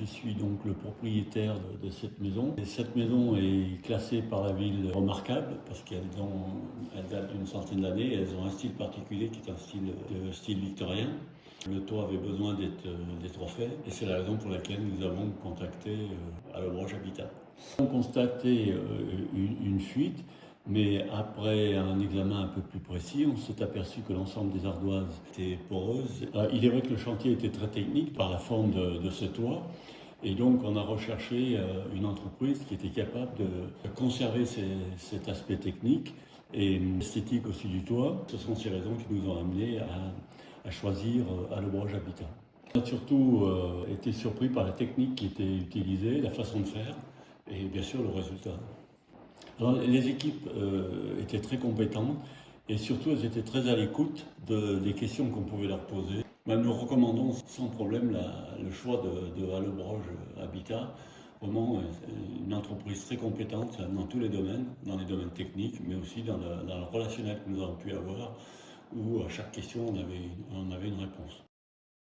suis donc le propriétaire de cette maison. Et cette maison est classée par la ville remarquable parce qu'elle date d'une centaine d'années. Elles ont un style particulier qui est un style victorien. Le toit avait besoin d'être refait et c'est la raison pour laquelle nous avons contacté Allobroge Habitat. On a constaté une fuite. Mais après un examen un peu plus précis, on s'est aperçu que l'ensemble des ardoises étaient poreuses. Il est vrai que le chantier était très technique par la forme de ce toit. Et donc on a recherché une entreprise qui était capable de conserver cet aspect technique et esthétique aussi du toit. Ce sont ces raisons qui nous ont amenés à choisir Allobroge Habitat. On a surtout été surpris par la technique qui était utilisée, la façon de faire et bien sûr le résultat. Alors, les équipes étaient très compétentes et surtout elles étaient très à l'écoute des questions qu'on pouvait leur poser. Nous recommandons sans problème le choix de Allobroge Habitat. Vraiment une entreprise très compétente dans tous les domaines, dans les domaines techniques, mais aussi dans le relationnel que nous avons pu avoir, où à chaque question on avait une réponse.